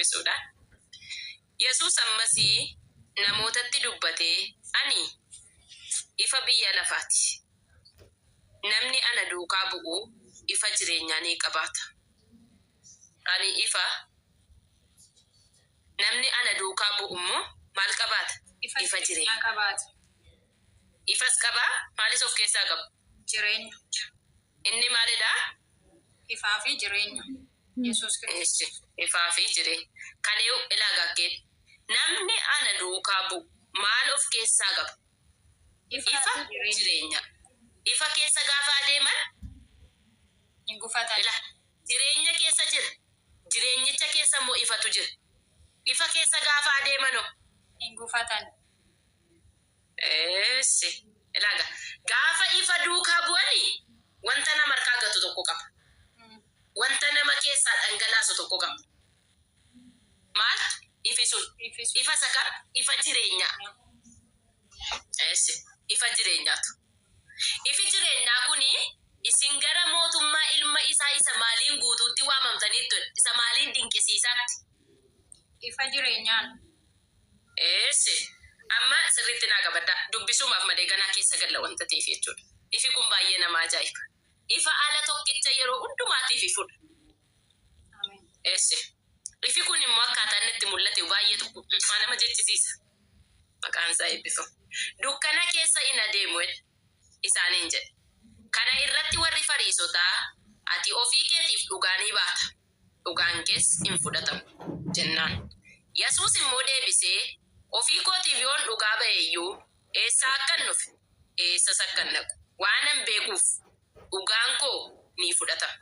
eebisuudha. Yesuus ammasii namootatti dubbatee ani ifa biyya lafaati. Namni ana duukaa bu'u ifa jireenyaa ni qabaata. Ani ifa namni ana duukaa bu'u immoo maal qabaata? Ifa jireenyaa qabaata. Ifas qabaa? Maalis of keessaa qaba? Jireenya. Inni maalidha? Ifaa fi jireenya. Yesuus Kiristoos. Ifaa fi jireenya. Kanee ilaagaa kee namni ana duukaa bu'u maal of keessaa qaba? Ifa jireenya. Ifa keessa gaafa adeeman hin gufatan. Jireenya keessa jira. Jireenyicha keessa immoo ifatu jira. Ifa keessa gaafa adeemanoo hin gufatan. Ilaaga gaafa ifa duukaa bu'anii wanta nama harkaa gatu tokko qaba. Wanta nama keessaa dhangalaasu tokko qaba. Maal? Ifi sun. Ifa sakam? Ifa jireenyaa. Ifa jireenyaatu. Ifi jireenyaa kuni isin gara mootummaa ilma isaa isa maaliin guutuutti waamamtaniittu isa maaliin dinqisiisaatti? Ifa jireenyaan. Amma sirriitti naa qabadda. Dubbisumaaf malee ganaa keessa galla wanta ta'eef jechuudha. Ifi kun baay'ee nama ajaa'iba. Ifa ala tokkicha yeroo hundumaatiif ifudha. Ifi kun immoo akkaataa inni itti mul'ate baay'ee tokko nama jechisiisa. Maqaan isaa eebbifamu. Dukkana keessa hin adeemu isaaniin jedhe. Kana irratti warri Fariisotaa ati ofii keetiif dhugaa ni baata. Dhugaan kees hin fudhatamu jennaan. Yesuus immoo deebisee ofii kootiif yoon dhugaa ba'e iyyuu eessaa akkan dhufe eessas akkan dhaqu waanan beekuuf dhugaan koo ni fudhatama.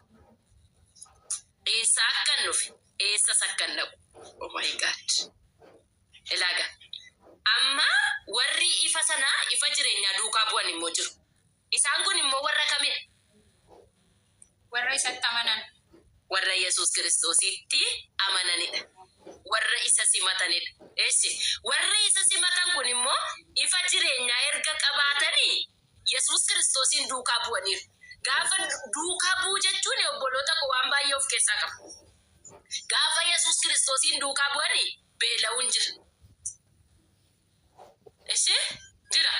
Eessaa akkan dhufe eessas akkan dhaqu. Oh my God. Ilaaga. Amma warri ifa sanaa ifa jireenyaa duukaa bu'an immoo jiru. Isaan kun immoo warra kamidha? Warra isatti amanan. Warra Yesuus Kiristoositti amananidha. Warra isa simatanidha. Warra isa simatan kun immoo ifa jireenyaa erga qabaatanii Yesuus Kiristoosiin duukaa bu'aniiru. Gaafa duukaa bu'u jechuun obboloota koo waan baay'ee of keessaa qaba. Gaafa Yesuus Kiristoosiin duukaa bu'anii beela'uun jira. Jira.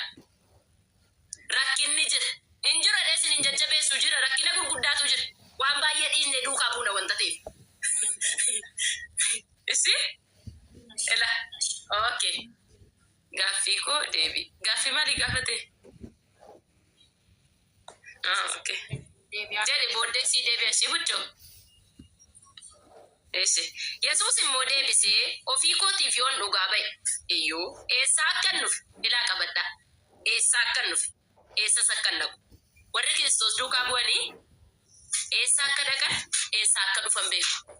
Rakkinni jira. Hin jiru dheesin hin jajjabeessu jira. Rakkina gurguddaatu jira. Waan baay'ee dhiisne duukaa buuna wanta ta'eef. Okay. Gaaffii koo deebi. Gaaffii maalii gaafate? Okay. Jedhi booddee sii deebi'ashii buchoo. Yesuus immoo deebisee ofii kootiif yoon dhugaa ba'e iyyuu eessaa akkan dhufe ilaa qabadhaa. Eessaa akkan dhufe eessas akkan dhaqu. Warri Kiristoos duukaa bu'anii eessaa akka dhaqan eessaa akka dhufan beeku.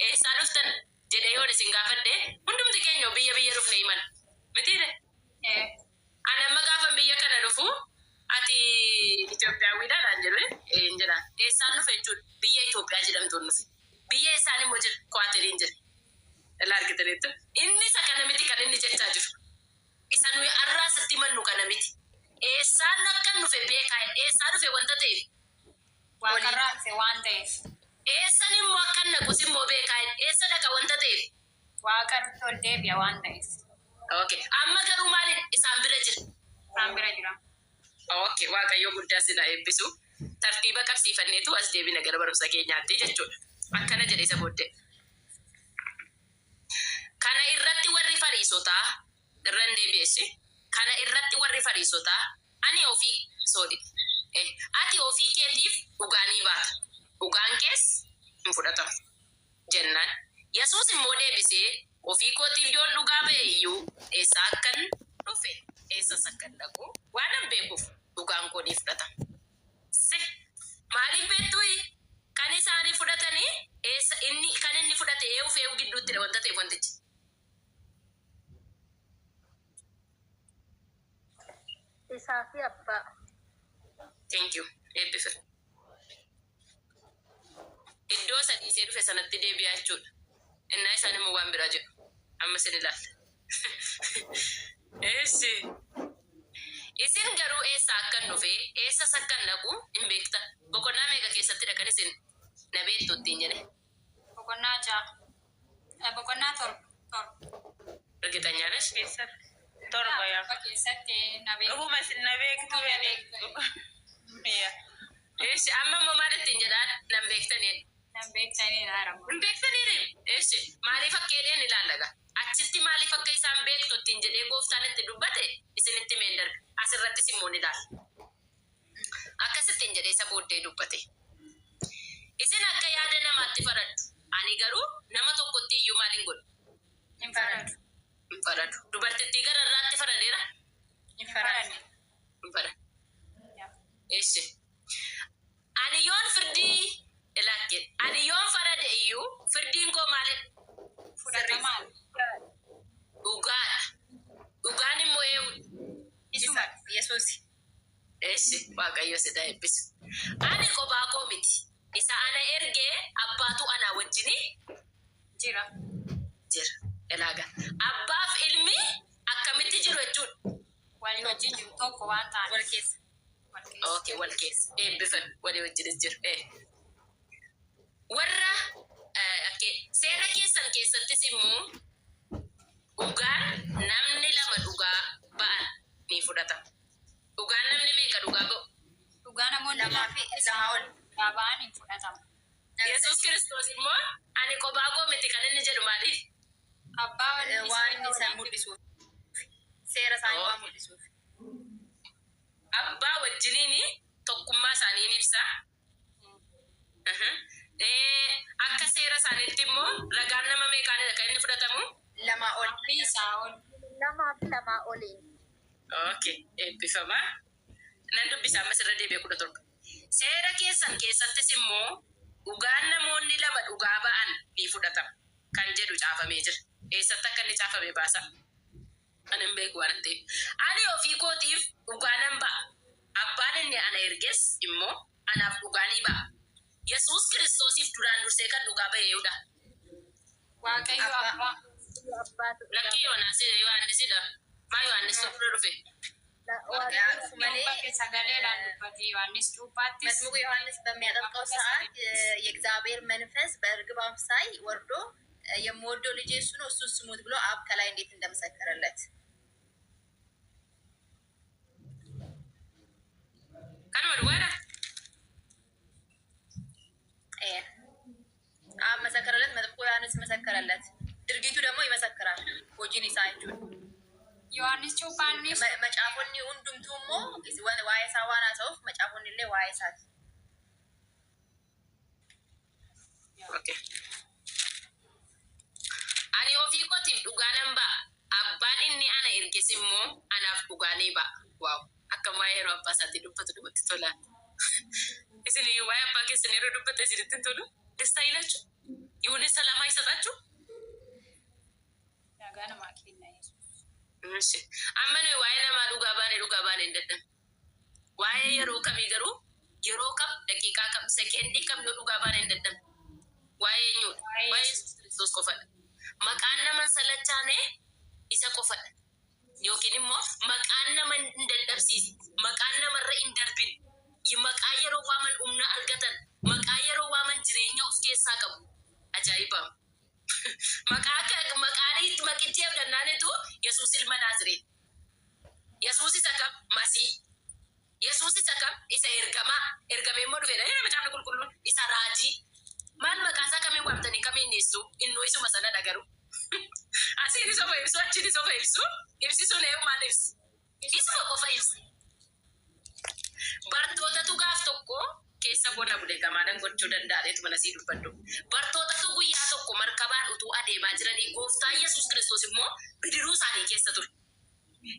Eessaa dhuftan jedhee yoon isin gaafadhee hundumti keenya biyya dhufne himan. Mitiidhe? Ani amma gaafan biyya kana dhufu ati Itoophiyaawwiidhaan jedhu hin jedhaan. Eessaan dhufe jechuudha. Biyya Itoophiyaa jedhamtuun dhufe. Biyya isaan immoo jira Kwaateriin jira. Ilaa argitaniittu. Inni isa kana miti kan inni jechaa jiru. Isa nuyi arraa sitti mannu kana miti. Eessaan akkan dhufe beekaa eessaa dhufe wanta ta'eef. Waaqarraa dhufe waan ta'eef. Eessan immoo akkan naqus immoo beekaa eessa dhaqa wanta ta'eef. Waaqarratti ol deebi'a waan ta'eef. Okay. Amma garuu maaliin isaan bira jira? Isaan bira jira. Okay. Waaqayyo guddaa sina eebbisu. Tartiiba qabsiifanneetu as deebina gara barumsa keenyaatti jechuudha. Akkana jedhe isa booddee. Kana irratti warri Fariisotaa irran deebi'essi. Kana irratti warri Fariisotaa ani ofii soodi. Ati ofii keetiif dhugaa ni baata. Dhugaan kees hin fudhatamu jennaan. Yesuus immoo deebisee ofii kootiif yoon dhugaa ba'e iyyuu eessaa akkan dhufe eessas akkan dhaqu waanan beekuuf dhugaan koo ni fudhatama. Maaliif beektuuyi? Kan isaanii fudhatanii kan inni fudhate eewu gidduutti wanta ta'e wantichi. Isaa fi abbaa. Thank you. Eebbifame. Iddoo sadii ishee dhufe sanatti deebi'aa jechuudha. Innaa isaan immoo waan biraa jedhu. Amma isin ilaalla. Isin garuu eessaa akkan dhufe eessas akkan dhaqu hin beektan. Boqonnaa meeqa keessatti dhaqan isin na beektu ittiin jedhe? Boqonnaa 6. Boqonnaa Ergitanya ness. Torba yaa. keessatti nabee. Dhuguma isin na beektu yaa. Amma immoo maal ittiin jedhaan nan beektanii? Nan beektanii haaramu. Hin beektaniire? Maaliif akka jedheen ilaallaga? Achitti maaliif akka isaan beektu ittiin jedhee gooftaan itti dubbate isinitti meen darbe? Asirrattis immoo ni ilaalla. Akkasittiin jedhee isa booddee dubbate. Isin akka yaada namaatti faraddu. Ani garuu nama tokkotti iyyuu maal hin godhu? Hin faradu. Hin faradu. Dubartittii gara irraatti faradeera? Hin faradu. Hin faradu. Ani yoon firdii ilaakke. Ani yoon farade iyyuu firdiin koo maalidha? Fudhatamaa. Dhugaadha. Dhugaan immoo eewudha. Isuma Yesuus. Waaqayyo si eebbisu. Ani kophaa koo miti. Isa ana ergee abbaatu ana wajjini Jira. Ilaaga. Abbaaf ilmi akkamitti jiru jechuudha. Walii wajjin jiru tokko waan ta'an. Wal keessa. Okay, wal keessa. Eebbifan walii wajjinis jiru. Warra seera keessan keessattis immoo dhugaan namni lama dhugaa ba'an ni fudhatama. Dhugaan namni meeqa dhugaa ba'u? Dhugaa namoonni Lamaa fi lamaa ol. ba'an hin fudhatamu. Yesuus Kiristoos immoo ani kophaa koo miti kan inni jedhu maaliif? Abbaa Waan isaan mul'isuuf. Seera isaanii waan mul'isuuf. Abbaa wajjiniin tokkummaa isaanii ni ibsa. Akka seera isaaniitti immoo ragaan nama meeqaanidha kan inni fudhatamu? Lamaa ol. isaa ol. Lamaa oliin. Okay, eebbifama. Nan dubbisa ammas irra deebi'ee 17. Seera keessan keessattis immoo dhugaan namoonni lama dhugaa ba'an ni fudhatama kan jedhu caafamee jira. Eessatti akka inni caafamee baasa? Kan hin beeku waan ta'eef. Ani ofii kootiif dhugaa nan ba'a. Abbaan inni ana erges immoo anaaf dhugaa ni ba'a. Yesuus Kiristoosiif duraan dursee kan dhugaa ba'eedha. Waaqayyo abbaa. Abbaatu Lakkii Yohaannisidha. Maa Yohaannis tokko dhufe? Bakka sagaleedhaan dubbate Yohaannis cuuphaattis. መጥምቁ ዮሐንስ በሚያጠምቀው ሰዓት የእግዚአብሔር መንፈስ በእርግብ አምሳይ ወርዶ የምወደው ልጄ እሱ ነው እሱን ስሙት ብሎ አብ ከላይ እንዴት እንደመሰከረለት Kanuma dhugaadha. አብ መሰከረለት፣ መጥምቁ ዮሐንስ መሰከረለት። ድርጊቱ ደግሞ ይመሰክራል። ሆጂን ኢሳይቹን Yohaannis cuuphaannis. መጫፎኒ ሁንዱምቱሞ ዋይሳ ዋና ሰውፍ መጫፎኒ ላይ ዋይሳት Okay. Ani ofii kootiif dhugaa nan ba'a. Abbaan inni ana erges immoo anaaf dhugaa ni ba'a. Waaw. Akka waa'ee yeroo abbaa isaatti dubbatu dubbatti tola. Isin waa'ee abbaa keessan yeroo dubbata isinitti tolu. Destaa ilachu. Yoone salaamaa isatachu. Dhagaa namaa kenna Yesuus. Amma nuyi waa'ee namaa dhugaa baane hin daddan. Waa'ee yeroo kamii garuu yeroo kam daqiiqaa kam sekendii kam yoo dhugaa baane hin daddan. Waa'ee eenyudha? Waa'ee Yesuus Kiristoos qofadha. Maqaan nama salachaane isa qofadha. Yookiin immoo maqaan nama hin dadhabsiise. Maqaan namarra hin darbin. Maqaa yeroo waaman humna argatan. Maqaa yeroo waaman jireenya of keessaa qabu. Ajaa'iba. Maqitti abdannaanitu Yesuus ilma Naazreet. Yesuus isa kam? Masii. Yesuus isa kam? Isa ergamaa. Ergamee immoo dhufeedha. Macaafni qulqulluun isa raajii. Maal maqaasaa kamiin waamtanii kamiin dhiyeessu? Innuu isuma sana dhagaru. Asiin isa ibsu, achiin isa ibsu. Ibsisuun maal ibsi? Isuma qofa ibsi. Bartootatu gaaf tokko keessa bona bulee gamaadhaan gochuu danda'aneetu mana sii dubbadhu. Bartootatu guyyaa tokko markabaan utuu adeemaa jiranii gooftaa Yesuus Kiristoos immoo bidiruu isaanii keessa ture.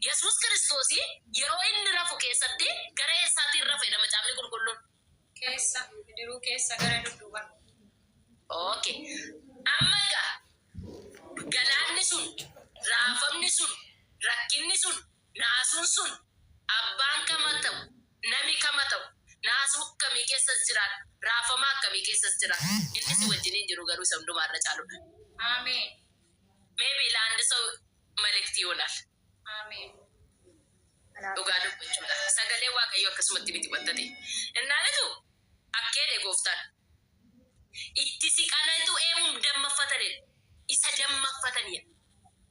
Yesuus Kiristoos yeroo inni rafu keessatti gara eessaatiin rafeedha macaafni qulqulluun? Keessa bidiruu keessa gara dudduuba. Okay. Amma egaa galaanni sun, raafamni sun, rakkinni sun, naasuun sun, abbaan kama ta'u, nami kama ta'u, naasuu akkamii keessas jiraata, raafamaa akkamii keessas jiraata. Inni si wajjiniin jiru garuu isa hundumaarra caaludha. Ameen. Maybe laandi ሰው መልእክት ይሆናል. Ameen. Dhugaa dubbachuudha. Sagalee Waaqayyoo akkasumatti miti battate. Innaanitu akkeedhe gooftaan. Itti siqanatu eewum dammaffatane. isa dammaffatanii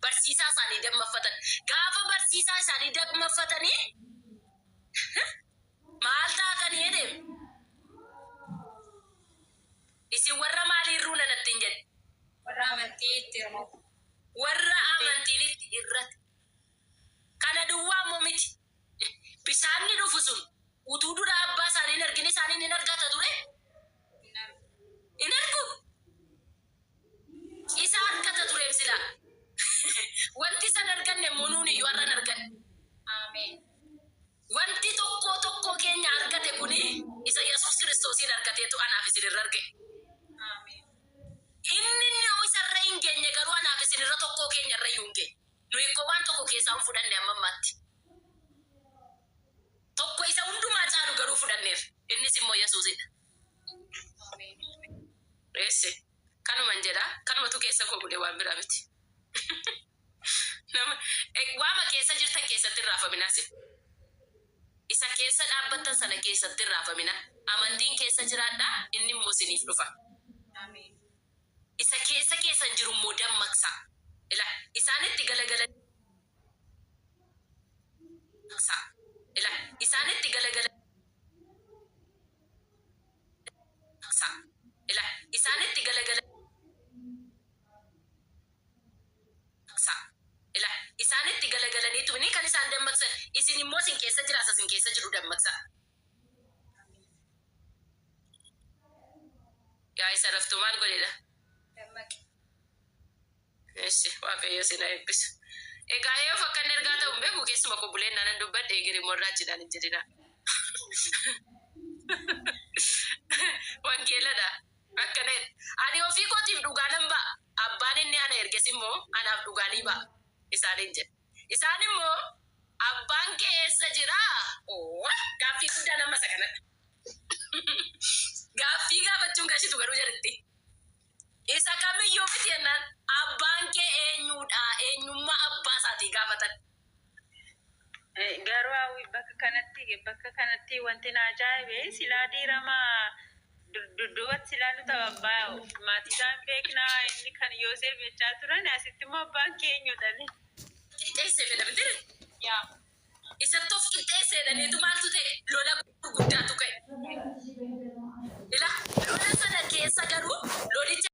barsiisaa isaanii dammaffatan. Gaafa barsiisaa isaanii dammaffatanii maal taatanii jedhame? Isin warra maaliirruu nanatti hin jedhe? Warra amantii itti hirmatu. Warra amantiin itti irratti. Kana duwwaa immoo miti. Bishaanni dhufu sun utuu dura abbaa isaanii hin argine isaanii hin argata ture? Hin argu. Isa argata ture sila. Wanti san arganne munuun iyyuu har'an arganne. Ameen. Wanti tokko keenya argate kuni isa Yesuus Kiristoosiin argateetu anaaf isinirra arge. Ameen. Inni isarra hin geenye garuu anaaf isinirra tokko keenyarra iyyuu hin geenye. Nuyi koo waan tokko keessaa hin fudhanne amma ammaatti. Tokko isa hundumaa caalu garuu fudhanneerra. Innis immoo Yesuusidha. Ameen. Reesse kanuman jedha kanumatu keessa koo bude waan biraa miti. Waama keessa jirtan keessatti hin raafamina. Isa keessa dhaabbattan sana keessatti hin raafamina. Amantiin keessa jiraadhaa inni immoo isiniif dhufa. Ameen. Isa keessa keessan jiru immoo dammaqsa. Isaanitti galagala. Isaanitti galagala. Isaanitti galagala. Isaanitti galagalaniitu ni kan isaan dammaqsan. Isin immoo isin keessa jiraasa isin keessa jiru dammaqsa. Yaa isa raftu maal godheedha? Dammaqi. Eessi waaqayyo isin haa eebbisu. Egaa yoo fakkanni ergaa ta'u hin beeku keessuma qobbuleen naan dubbadhe eegiri morraa jedhaan hin jedhina. Wangeeladha. Akkana ani ofii kootiif dhugaa nan ba'a. Abbaan inni ana erges immoo anaaf dhugaa ni ba'a. Isaaniin jedha. Isaan immoo abbaan kee eessa jiraa? Gaaffii guddaa nama isa kanadha. Gaaffii gaafachuun gashitu garuu jedhatti. Isa kamiyyuu miti jennaan abbaan kee eenyudha? Eenyummaa abbaa isaatii gaafatan. Garuu hawwi bakka kanatti wanti na ajaa'ibe silaa diiramaa dudduubatti silaa nuti abbaa maatii isaan beeknaa inni kan Yoosef jechaa turan asitti immoo abbaan keenyudha. Qixxeessee fedhamte? Yaa. Isatti of qixxeessee jedhaniitu maaltu ta'e lola gurguddaatu ka'e. Lola sana keessa garuu lolicha